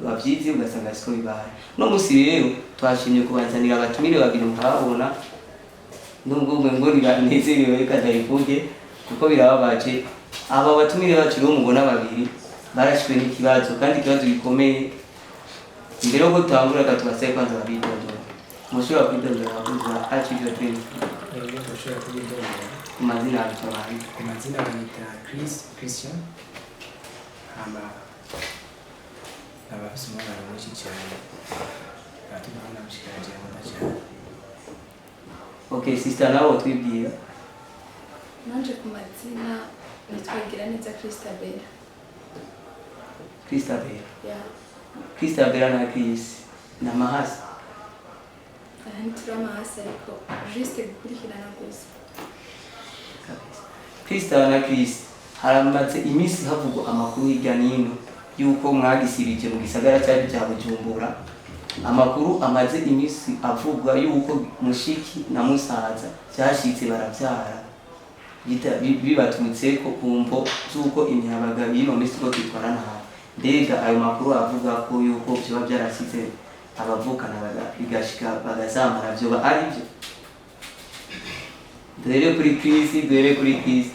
wabyize ugasanga siko bibaye no musi rero twashimye kubazanira abatumire babiri mukabona nubwo ngo nibanezerewe kadayivuge kuko birababaje aba batumire bacu rero mubona babiri barashwe n'ikibazo kandi ikibazo gikomeye imbere yo gutangura gatubaseye kwanza babidondora mushobora kwidondora abakunzi akivyo twese rero tushobora kwidondora amazina y'abandi ku mazina bita Christian hama abafise umwana mwinshi cyane batubona mushikaje amata cyane. Okay sister nawe twibwira nanje ku mazina nitwagira neza Christabel yeah Christabel na Chris na Mahasi turamahasi ariko juste gukurikirana gusa Christabel na Chris haramaze imisi havugwa amakuru hirya nino yuko mwagisirije mu gisagara cyari cya Bujumbura amakuru amaze imisi avugwa yuko mushiki na musaza cyashitse barabyara bibatumutse ko kumvo zuko imyabaga bino misi ko twitwara nabi mbega ayo makuru avuga ko yuko byo byarasitse abavukana bigashika bagazamara byo ari byo dore kuri Chris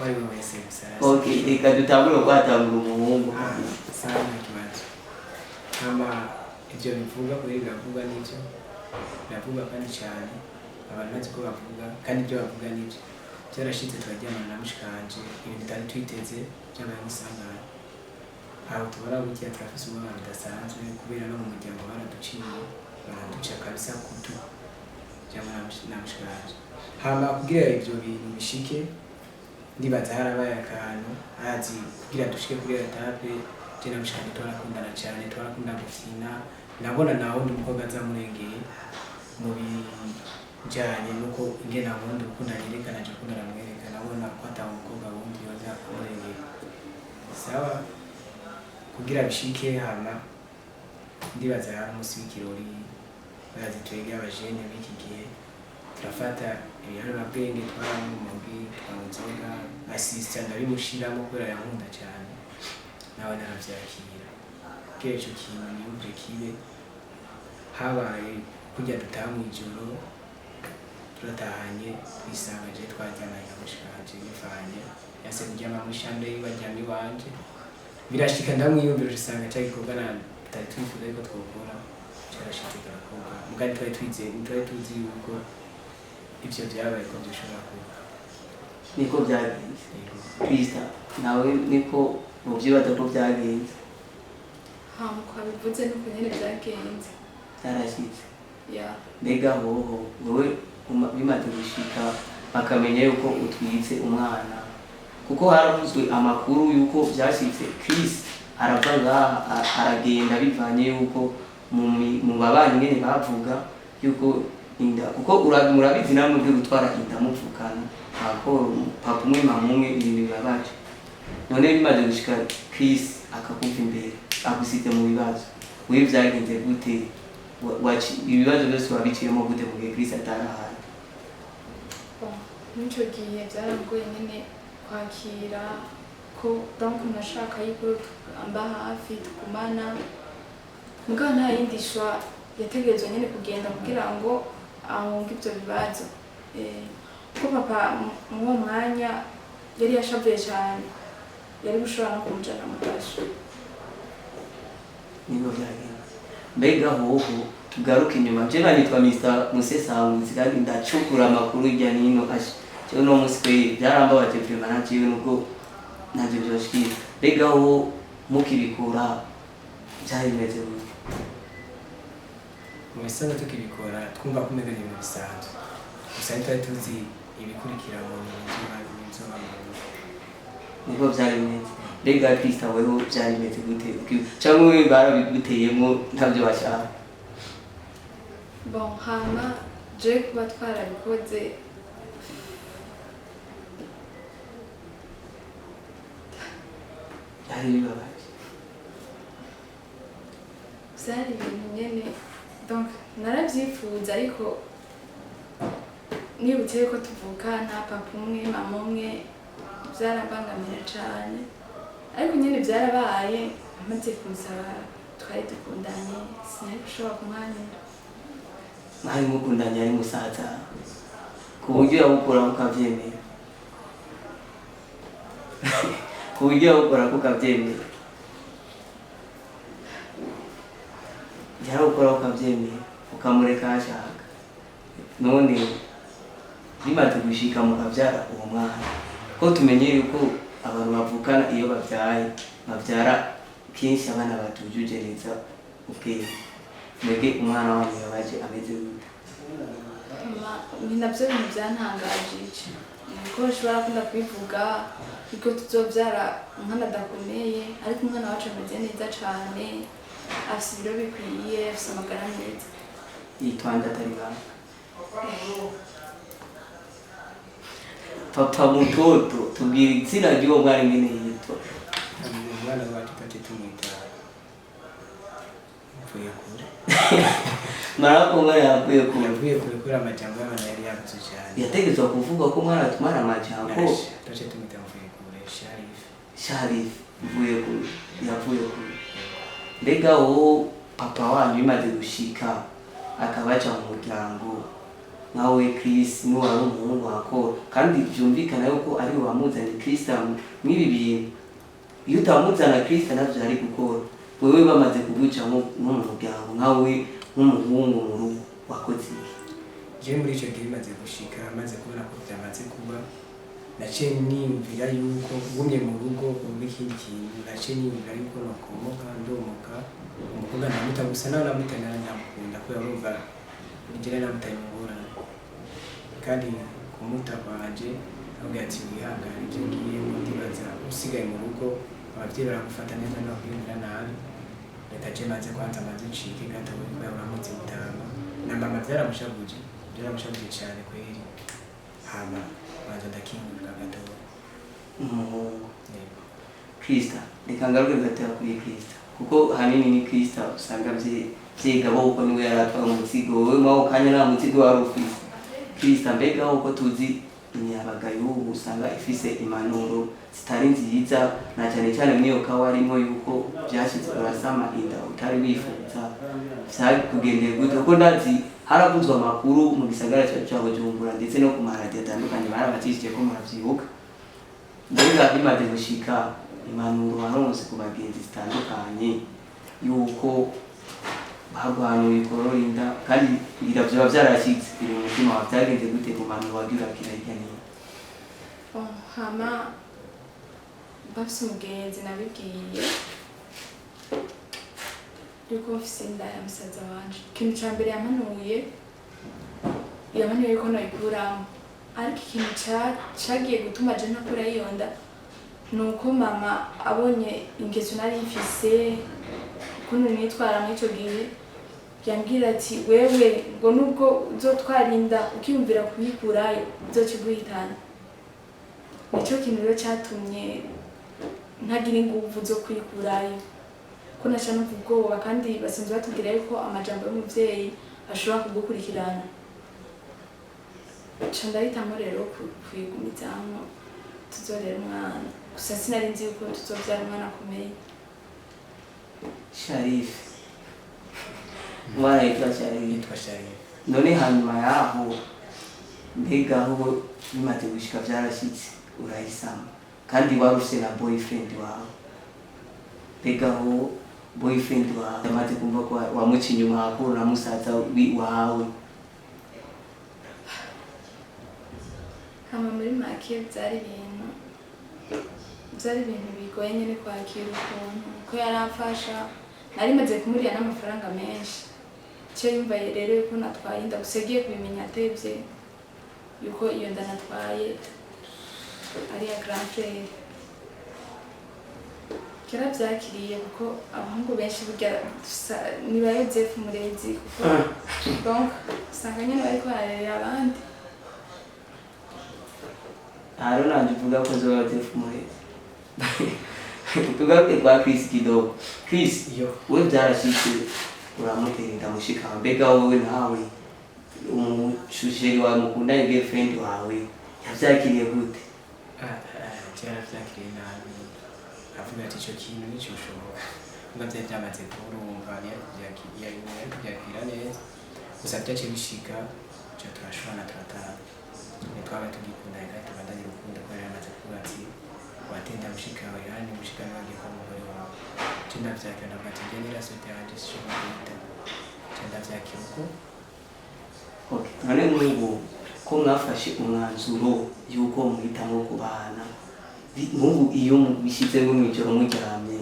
wari wese bisara. Okay eka dutangura kwatangura umuhungu sana kibazo kama ibyo bivuga kuri gavuga n'ibyo navuga kandi cyane abantu bazi ko bavuga kandi ibyo bavuga n'ibyo cyarashitse twajyana na mushikanje ibintu bitari twiteze byabaye n'isangano aho tubara bukiya trafisi umwana bidasanzwe kubera no mu muryango baraduciye baraduca kabisa kutu cyangwa na mushikanje hama kugira ibyo bintu bishike ndibaza harabaye akantu azi kugira dushike kuri etape tena mushikanje twarakundana cyane twarakundana gukina nabona naho numukobwa azamurengeye mu bijanye nuko ingena wundi ukunda yerekana je kundana mwereka nabona ko atamukobwa wundi yozakumurengeye sawa kugira bishike hama ndibaza hari umunsi w'ikirori bazi twege abajene b'iki gihe turafata ibiharuro bwenge twaramumogi twamuzoga assistant ndabimushiramo kubera yankunda cyane nawe naravyakira keco kintu niyumve kibe habaye kujya dutaha mw'ijoro turatahanye twisanga je twajyanaye mushikanje bivanye yase kuryama muri chambre y'ibajyami wanje birashika ndamwiyumvira usanga cyagikorwa na tutari twifuza ariko twokora cyarashitse garakorwa mugari twari tuzi yuko ivyo byabaye ko bishobora kuba niko byagenze Krista nawe niko muvyibaza ko byagenze kwa bivuze nuko nyene byagenze cyarashitse yeah mbega hoho wowe bimaze gushika bakamenya yuko utwitse umwana kuko haravuzwe amakuru yuko byashitse Chris arava ngaha aragenda bivanye yuko mu babanyi ngene bavuga yuko inda kuko murabizi namwe byo gutwara inda muvukana ako papa umwe mama umwe ibintu bibabaje none bimaze gushika Chris akakumva imbere agusite mu bibazo wewe byagenze gute ibibazo byose wabiciyemo gute mu gihe Chris atarahari nico gihe byaragoye nyene kwakira ko donc nashaka yuko amba hafi tukumana mugabo nta yindi shwa yategerezwa nyene kugenda kugira ngo ahunge ibyo bibazo ko papa mu mwanya yari yashavuye cyane yari gushobora no kumujana mu kasho nibo byagenze mbega hoho tugaruka inyuma je nitwa Mr. Musesanguzi kandi ndacukura amakuru hirya nino cyo no muswe byarambabaje prima naciwe nuko navyo byoshikira mbega ho mukibikura cyari meze gute mu bisanga tukibikora twumva ko mega n'ibintu bisanzwe gusa twari tuzi ibikurikira mu nzoma niko byari meze mbega Krista weho byari meze gute cyangwa we barabiguteyemo ntabyo bashaka bon hama je kuba twarabikoze byari bibabaje byari ibintu nyene donc naravyifuza ariko nibutse ko tuvukana papa umwe mama umwe byarabangamira cyane ariko nyene byarabaye amaze kumusaba twari dukundanye sinari gushobora kumwanira. mwari mukundanye ari musaza ku buryo yawukora ukabyemera ku buryo yawukora ukabyemera yarawukora ukabyemera ukamureka ashaka none bimaze gushika mukabyara uwo mwana ko tumenyere yuko abantu bavukana iyo babyaye babyara kenshi abana batujuje neza ubwenge mwebwe umwana wanyu yabaje ameze gute? Ni nabyo bintu byantangaje kuko bashobora kunda kubivuga yuko tuzobyara umwana adakomeye ariko umwana wacu ameze neza cyane afite ibiro bikwiye afite amagara meza. Yitwa nde atari banga? Papa mutoto tubwira izina ry'uwo mwana ingene yitwa. Umwana wacu pati tumwita mvuye kure. Marako mwana yavuye kure. Yavuye kure kuri amajambo y'abana yari yagutse cyane. Yategetswe kuvuga ko mwana atumara amajambo. Tace tumwita mvuye kure Sharif. Sharif mvuye kure yavuye kure. Mbega wowe papa wanyu bimaze gushika akabaca mu muryango nawe Chris ni wari umuhungu wako kandi byumvikana yuko ari wamuzanye Chris mwibi bintu iyo utamuzana Chris navyo ari gukora wewe bamaze kuguca mu muryango nawe nk'umuhungu mu rugo wakoze je muri ico gihe bimaze gushika amaze kubona ko byamaze kuba naciye niyumvira yuko gumye mu rugo muri ikindi kintu naciye niyumvira yuko nakomoka ndomoka umukobwa namuta gusa nawe namutana nyamukunda ko yumva nigera namutanye ngorane kandi kumuta kwanje avuga ati wihangane je ngiye ndibaza usigaye mu rugo abavyeyi baramufata neza no kwiyumvira nabi reka je maze kwanza maze ncike gato we uramutse mutama na mama byaramushabuje cyane kweri hama banza ndakingurira gato umuhungu Krista reka ngaruke gatera kuri Krista kuko hanini ni Krista usanga byiga bo uko niwe yaratwa mu muzigo wewe mwaho kanya na muzigo wari ufise Krista mbega uko tuzi imyabaga y'ubu usanga ifise impanuro zitari nziza na cyane cyane mwiyo kawarimo yuko byashitse urasama inda utari wifuza kugendeye gute ko ndazi haravuzwe amakuru mu gisagara cya Bujumbura ndetse no ku maradiyo atandukanye barabatishije ko muravyibuka mbega bimaze gushika impanuro waronse ku bagenzi zitandukanye yuko bagwanuye kororinda kandi biravyo byarashitse biri mu mutima wa byagenze gute ku mpanuro wagira kirayikanye hama bafise umugenzi nabibwiye yuko mfise inda ya musaza wanje ikintu ca mbere yamanuye ko noyikuramo ariko ikintu cagiye gutuma je ntakura iyo nda nuko mama abonye ingeso nari mfise ukuntu nitwara muri ico gihe yambwira ati wewe ngo nubwo uzotwarinda ukiyumvira kuyikurayo uzokiguhitana nico kintu rero catumye ntagira inguvu zo kuyikurayo ko naca numva ubwoba kandi basanzwe batubwira yuko amajambo y'umuvyeyi ashobora kugukurikirana ca ndahitamo rero kuyigumizamwo tuzorera umwana gusa sinari nzi yuko tuzovyara umwana akomeye. Sharif umwana yitwa Sharif none hanyuma yaho mbega aho bimaze gushika byarashitse urahisama kandi waruse na boyfriend wawe mbega aho boyfriend wawe amaze kumva ko wamuca inyuma hakuru na musaza wawe hama muri make byari ibintu bigoye nyine kwakira ukuntu ko yaramfasha nari maze kumuriya n'amafaranga menshi cyo yumva rero yuko natwaye inda gusa yagiye kubimenya atevye yuko iyo nda natwaye ari ya grand frère kera byakiriye kuko abahungu benshi burya ni ba Joseph Murezi kuko donc usanga nyine bariko bararera abandi haro nanje uvuga ko zo Joseph Murezi tugaruke kwa Chris kidogo Chris we byarashitse uramutera inda mushika mbega wowe nawe umushusheri wawe mukundanye girlfriend wawe yavyakiriye gute? cyaravyakiriye nabi avuga ati ico kintu nico ushoboka kuba byari byamaze kurumva kubyakira neza gusa byaciye bishika cyo turashobora turataha twaba tugikunda kandi tubandanye urukundo kubera yamaze kuvuga ati watenda mushika wawe yani mushika nawe kwa mugore wawe cyenda byakira ndavuga ati njye nirasote yanjye sishobora guhita cyenda byakira uko none nk'ubu ko mwafashe umwanzuro y'uko muhitamo kubana nk'ubu iyo mubishyize nko mw'ijoro muryamye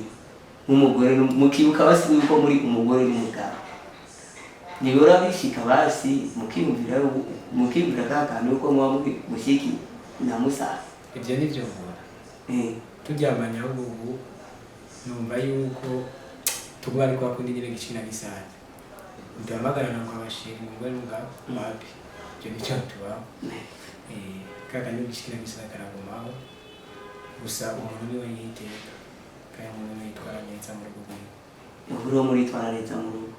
nk'umugore mukibuka basi yuko muri umugore n'umugabo nibura bishika basi mukiyumvira ka kantu yuko muba muri mushiki na musaza ibyo nibyo nkora turyamanye aho ubu numva yuko tuba ari kwa kundi nyine gicina gisaza udahamagarana ngo abashiri umugore n'umugabo mabi ibyo nicyo tubaho kaka niyo gicina gisaza karagumaho gusa umuntu niwe yiteka kandi umuntu yitwara neza mu rugo rwiwe uri wo muritwara neza mu rugo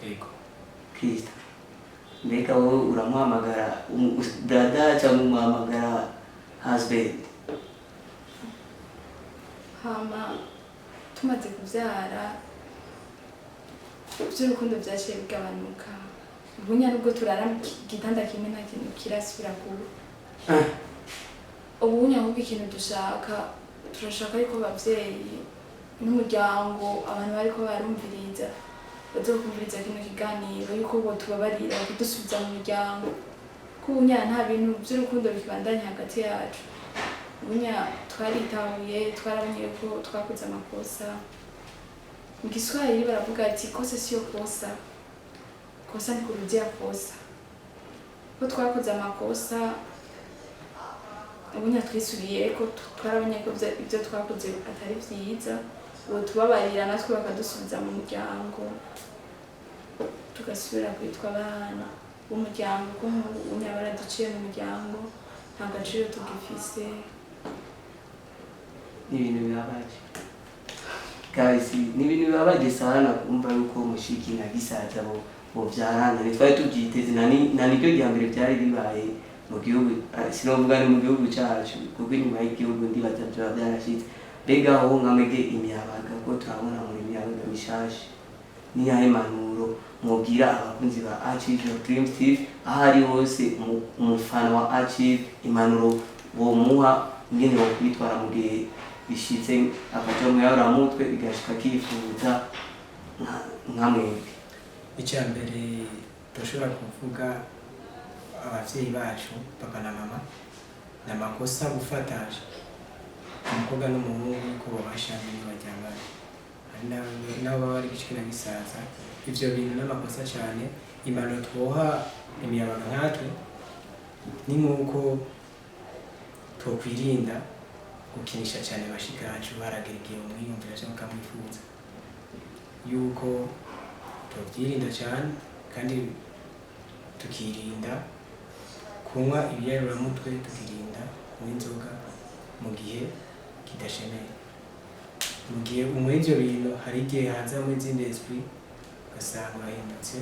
yego Kristo mbega wowe uramuhamagara brada cyangwa umuhamagara husband hama tumaze kubyara by'urukundo byaciye bigabanuka ubunya nubwo turara mu gitanda kimwe nta kintu kirasubira kuba ubunya ahubwo ikintu turashaka yuko ababyeyi n'umuryango abantu bariko barumviriza bazokumviriza kino kiganiro yuko bo tubabarira kudusubiza mu muryango ko ubunya nta bintu by'urukundo bikibandanya hagati yacu ubunya twaritahuye twarabonye ko twakoze amakosa mu Kiswahili baravuga ati kosa sio kosa kosa ni kurudia kosa ko twakoze amakosa ubunya twisubiye ko twarabonye ko ibyo twakoze atari byiza ubu tubabarira natwe bakadusubiza mu muryango tugasubira kwitwa abana b'umuryango ko ubunya baraduciye mu muryango nta gaciro tugifise n'ibintu bibabaje guys n'ibintu bibabaje sana kumva yuko mushiki na gisaza bovyarana twari tubyiteze na niryo rya mbere byari bibaye mu gihugu sinovuga ni mu gihugu cyacu kuko inyuma y'igihugu ndibaza byaba byarashitse mbega aho nkamege imiyabaga ko turabona muri imiyabaga mishasha niyahe impanuro mubwira abakunzi ba Achieve Your Dreams TV aho ari hose umufana wa Achieve impanuro bomuha ingene bokwitwara mu gihe bishitse akaja mu yaramutwe bigashika kifuza nkamwebwe icya mbere dushobora kuvuga abavyeyi bacu papa na mama na makosa gufataje umukobwa n'umuhungu ko babashanye bajyangana hari nabo baba bari gicikina gisaza ivyo bintu n'amakosa cyane impanuro twoha imiyabaga nkatwe ni nk'uko twokwirinda gukinisha cyane bashikacu baragira igihe umwiyumvira cyangwa ukamwifuza yuko tubyirinda cyane kandi tukirinda kunywa ibiyayuramutwe tukirinda kunywa inzoga mu gihe kidashemeye mu gihe unywa ivyo bintu hari igihe hazamo izindi esprit ugasanga urahindutse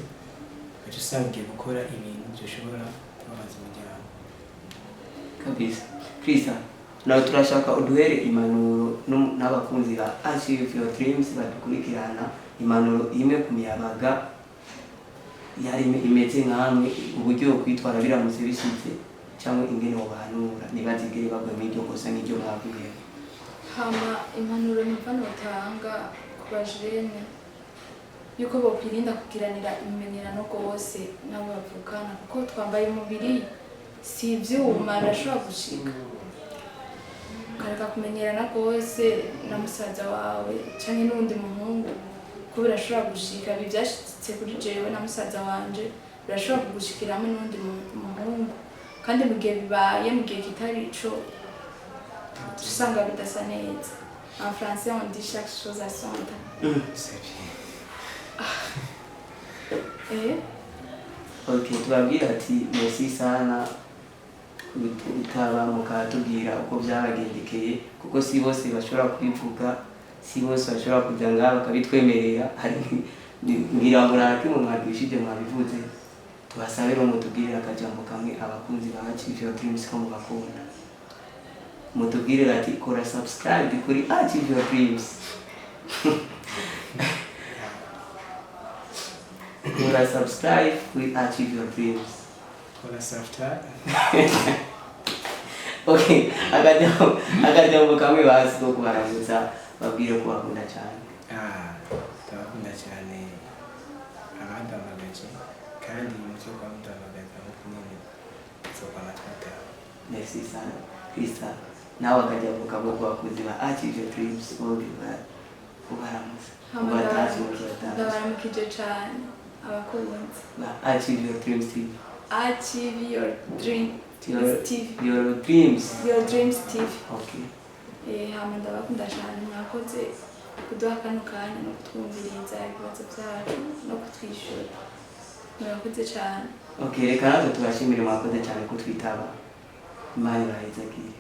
ugaca usanga ugiye gukora ibintu bishobora kubabaza umuryango kabisa Krista nawe turashaka uduhere impanuro n'abakunzi ba Achieve Your Dreams badukurikirana impanuro imwe ku miyabaga yari imeze nkamwe uburyo kwitwara biramutse bishitse cyangwa ingene wobanura nibazigere bagwe n'iryo kosa n'iryo mwavuye hama impanuro n'imvano batanga ku bajene yuko bokwirinda kugiranira ibimenyerano rwose nabo bavukana kuko twambaye umubiri si ivyuma arashobora gushika ukareka kumenyerana rwose na musaza wawe canke n'uwundi muhungu ko birashobora gushika ibi vyashitse kuri jewe na musaza wanje birashobora kugushikiramo n'uwundi muhungu kandi mu gihe bibaye mu gihe kitari ico usanga bidasa neza en français on dit chaque chose à son temps ok tubabwira ati merci sana utaba mukatubwira uko byabagendekeye kuko si bose bashobora kubivuga si bose bashobora kujya ngaha bakabitwemerera hari ngira ngo narakimwe mwadwishije mwabivuze tubasabe no mutubwire akajambo kamwe abakunzi ba Achieve Your Dreams ko mubakunda mutubwire ati kora subscribe kuri Achieve Your Dreams kora subscribe we achieve your dreams. kora subscribe. Okay, akajambo kamwe basi ko kubaramutsa babwire ko bakunda cyane. Ndabakunda cyane abandamagaje kandi mucyo kwamudamagaza nko nyine soka matata. Merci sana Krista, nawe akajambo kamwe ko bakuzi ba achieve your dreams kubaramutsa ndabaramukije cyane abakunzi ba achieve your dreams TV. Achieve your dream TV. Your dreams TV. Okay. Hama ndabakunda cyane mwakoze kuduha kano kanya no kutwumviriza ibibazo byacu no kutwishyura. Mwakoze cyane. Okay, reka natwe tubashimire mwakoze cyane kutwitaba. Imana irahizagiye.